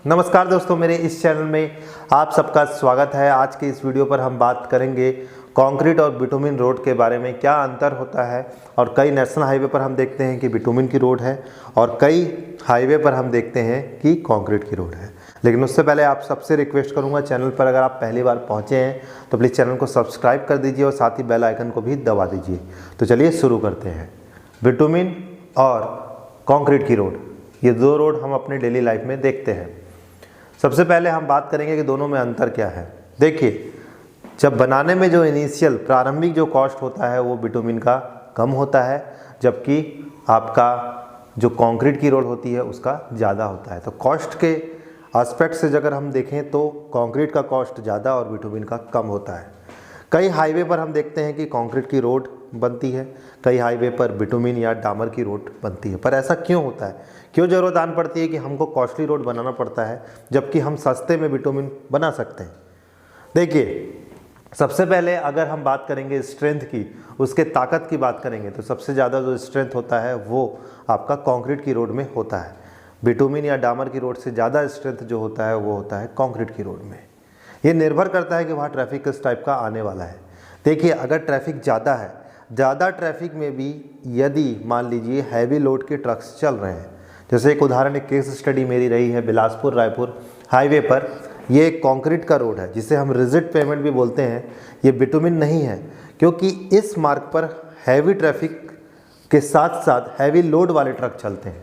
नमस्कार दोस्तों, मेरे इस चैनल में आप सबका स्वागत है। आज के इस वीडियो पर हम बात करेंगे कंक्रीट और बिटुमिन रोड के बारे में, क्या अंतर होता है। और कई नेशनल हाईवे पर हम देखते हैं कि बिटुमिन की रोड है और कई हाईवे पर हम देखते हैं कि कंक्रीट की रोड है। लेकिन उससे पहले आप सबसे रिक्वेस्ट करूंगा, चैनल पर अगर आप पहली बार पहुंचे हैं तो प्लीज़ चैनल को सब्सक्राइब कर दीजिए और साथ ही बेल आइकन को भी दबा दीजिए। तो चलिए शुरू करते हैं। बिटुमिन और कंक्रीट की रोड, ये दो रोड हम अपने डेली लाइफ में देखते हैं। सबसे पहले हम बात करेंगे कि दोनों में अंतर क्या है। देखिए, जब बनाने में जो इनिशियल प्रारंभिक जो कॉस्ट होता है वो बिटुमिन का कम होता है, जबकि आपका जो कंक्रीट की रोड होती है उसका ज़्यादा होता है। तो कॉस्ट के एस्पेक्ट से अगर हम देखें तो कंक्रीट का कॉस्ट ज़्यादा और बिटुमिन का कम होता है। कई हाईवे पर हम देखते हैं कि कंक्रीट की रोड बनती है, कई हाईवे पर बिटुमिन या डामर की रोड बनती है। पर ऐसा क्यों होता है, क्यों ज़रूरत आन पड़ती है कि हमको कॉस्टली रोड बनाना पड़ता है जबकि हम सस्ते में बिटुमिन बना सकते हैं। देखिए, सबसे पहले अगर हम बात करेंगे स्ट्रेंथ की, उसके ताकत की बात करेंगे तो सबसे ज़्यादा जो स्ट्रेंथ होता है वो आपका कंक्रीट की रोड में होता है। बिटुमिन या डामर की रोड से ज़्यादा स्ट्रेंथ जो होता है वो होता है कंक्रीट की रोड में। ये निर्भर करता है कि वहाँ ट्रैफिक किस टाइप का आने वाला है। देखिए, अगर ट्रैफिक ज़्यादा है, ज़्यादा ट्रैफिक में भी यदि मान लीजिए हैवी लोड के ट्रक्स चल रहे हैं, जैसे एक उदाहरण, एक केस स्टडी मेरी रही है बिलासपुर रायपुर हाईवे पर। ये एक कंक्रीट का रोड है जिसे हम रिजिड पेमेंट भी बोलते हैं। ये बिटुमिन नहीं है क्योंकि इस मार्ग पर हैवी ट्रैफिक के साथ साथ हैवी लोड वाले ट्रक चलते हैं।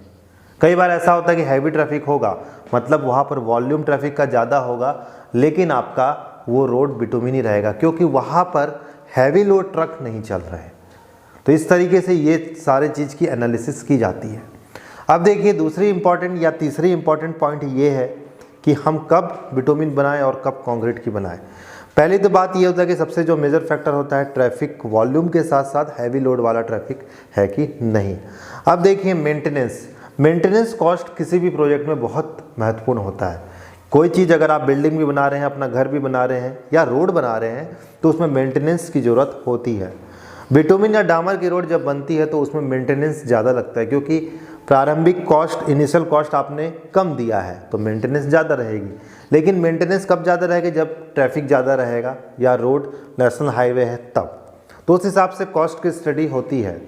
कई बार ऐसा होता है कि हैवी ट्रैफिक होगा, मतलब वहाँ पर वॉल्यूम ट्रैफिक का ज़्यादा होगा, लेकिन आपका वो रोड बिटुमिन ही रहेगा क्योंकि वहाँ पर हैवी लोड ट्रक नहीं चल रहे हैं। तो इस तरीके से ये सारे चीज़ की एनालिसिस की जाती है। अब देखिए, दूसरी इंपॉर्टेंट या तीसरी इंपॉर्टेंट पॉइंट ये है कि हम कब बिटुमिन बनाएं और कब कंक्रीट की बनाएं। पहली तो बात ये होता है कि सबसे जो मेजर फैक्टर होता है, ट्रैफिक वॉल्यूम के साथ साथ हैवी लोड वाला ट्रैफिक है कि नहीं। अब देखिए, मेंटेनेंस कॉस्ट किसी भी प्रोजेक्ट में बहुत महत्वपूर्ण होता है। कोई चीज़ अगर आप बिल्डिंग भी बना रहे हैं, अपना घर भी बना रहे हैं या रोड बना रहे हैं तो उसमें मेंटेनेंस की ज़रूरत होती है। बिटुमिन या डामर की रोड जब बनती है तो उसमें मेंटेनेंस ज़्यादा लगता है क्योंकि प्रारंभिक कॉस्ट, इनिशियल कॉस्ट आपने कम दिया है तो मेंटेनेंस ज़्यादा रहेगी। लेकिन मेंटेनेंस कब ज़्यादा रहेगी, जब ट्रैफिक ज़्यादा रहेगा या रोड नेशनल हाईवे है तब, तो उस हिसाब से कॉस्ट की स्टडी होती है।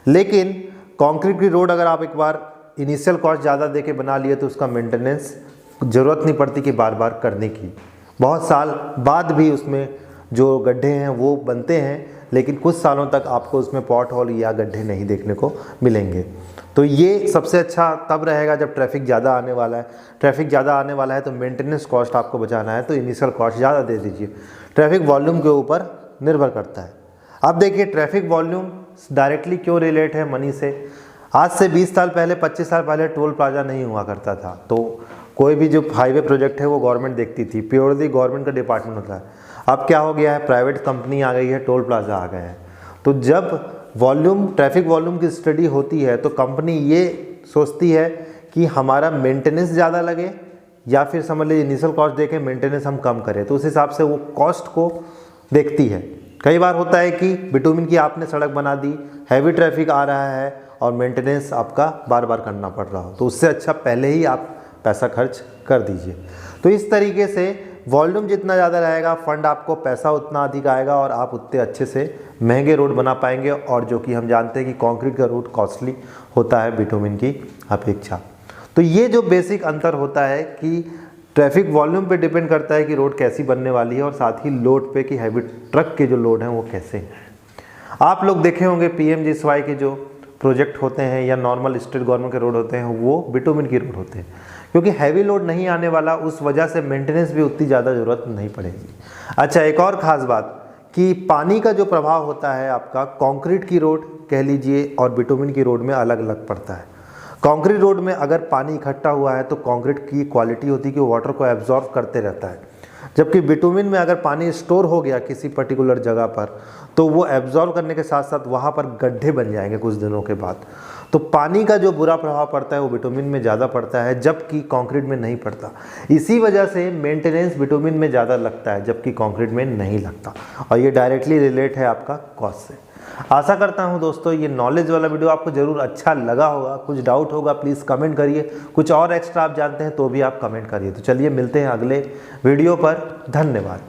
लेकिन कंक्रीट की रोड अगर आप एक बार इनिशियल कॉस्ट ज़्यादा दे के बना लिए तो उसका मेंटेनेंस ज़रूरत नहीं पड़ती कि बार बार करने की। बहुत साल बाद भी उसमें जो गड्ढे हैं वो बनते हैं, लेकिन कुछ सालों तक आपको उसमें पॉट होल या गड्ढे नहीं देखने को मिलेंगे। तो ये सबसे अच्छा तब रहेगा जब ट्रैफिक ज़्यादा आने वाला है। ट्रैफिक ज़्यादा आने वाला है तो मेंटेनेंस कॉस्ट आपको बचाना है तो इनिशियल कॉस्ट ज़्यादा दे दीजिए। ट्रैफिक वॉल्यूम के ऊपर निर्भर करता है। अब देखिए, ट्रैफिक वॉल्यूम डायरेक्टली क्यों रिलेट है मनी से। आज से 20 साल पहले, 25 साल पहले टोल प्लाजा नहीं हुआ करता था, तो कोई भी जो हाईवे प्रोजेक्ट है वो गवर्नमेंट देखती थी, प्योरली गवर्नमेंट का डिपार्टमेंट होता है। अब क्या हो गया है, प्राइवेट कंपनी आ गई है, टोल प्लाजा आ गए हैं। तो जब ट्रैफिक वॉल्यूम की स्टडी होती है तो कंपनी ये सोचती है कि हमारा मेंटेनेंस ज़्यादा लगे या फिर समझ लीजिए इनिशियल कॉस्ट देके मेंटेनेंस हम कम करें, तो उस हिसाब से वो कॉस्ट को देखती है। कई बार होता है कि बिटुमिन की आपने सड़क बना दी, हैवी ट्रैफिक आ रहा है और मेंटेनेंस आपका बार बार करना पड़ रहा हो, तो उससे अच्छा पहले ही आप पैसा खर्च कर दीजिए। तो इस तरीके से वॉल्यूम जितना ज़्यादा रहेगा, फंड आपको पैसा उतना अधिक आएगा और आप उतने अच्छे से महंगे रोड बना पाएंगे। और जो कि हम जानते हैं कि कंक्रीट का रोड कॉस्टली होता है बिटुमिन की अपेक्षा। तो ये जो बेसिक अंतर होता है कि ट्रैफिक वॉल्यूम पे डिपेंड करता है कि रोड कैसी बनने वाली है और साथ ही लोड पे कि हैवी ट्रक के जो लोड हैं वो कैसे हैं। आप लोग देखे होंगे PMGSY के जो प्रोजेक्ट होते हैं या नॉर्मल स्टेट गवर्नमेंट के रोड होते हैं वो बिटुमिन की रोड होते हैं क्योंकि हैवी लोड नहीं आने वाला, उस वजह से मेंटेनेंस भी उतनी ज़्यादा ज़रूरत नहीं पड़ेगी। अच्छा, एक और ख़ास बात कि पानी का जो प्रभाव होता है आपका कंक्रीट की रोड कह लीजिए और बिटुमिन की रोड में अलग अलग पड़ता है। कंक्रीट रोड में अगर पानी इकट्ठा हुआ है तो कंक्रीट की क्वालिटी होती है कि वाटर को एब्जॉर्ब करते रहता है, जबकि बिटुमिन में अगर पानी स्टोर हो गया किसी पर्टिकुलर जगह पर तो वो एब्जॉर्ब करने के साथ साथ वहाँ पर गड्ढे बन जाएंगे कुछ दिनों के बाद। तो पानी का जो बुरा प्रभाव पड़ता है वो बिटुमिन में ज़्यादा पड़ता है जबकि कंक्रीट में नहीं पड़ता। इसी वजह से मेंटेनेंस बिटुमिन में ज़्यादा लगता है जबकि कंक्रीट में नहीं लगता, और ये डायरेक्टली रिलेट है आपका कॉस्ट से। आशा करता हूं दोस्तों ये नॉलेज वाला वीडियो आपको ज़रूर अच्छा लगा होगा। कुछ डाउट होगा प्लीज़ कमेंट करिए, कुछ और एक्स्ट्रा आप जानते हैं तो भी आप कमेंट करिए। तो चलिए मिलते हैं अगले वीडियो पर, धन्यवाद।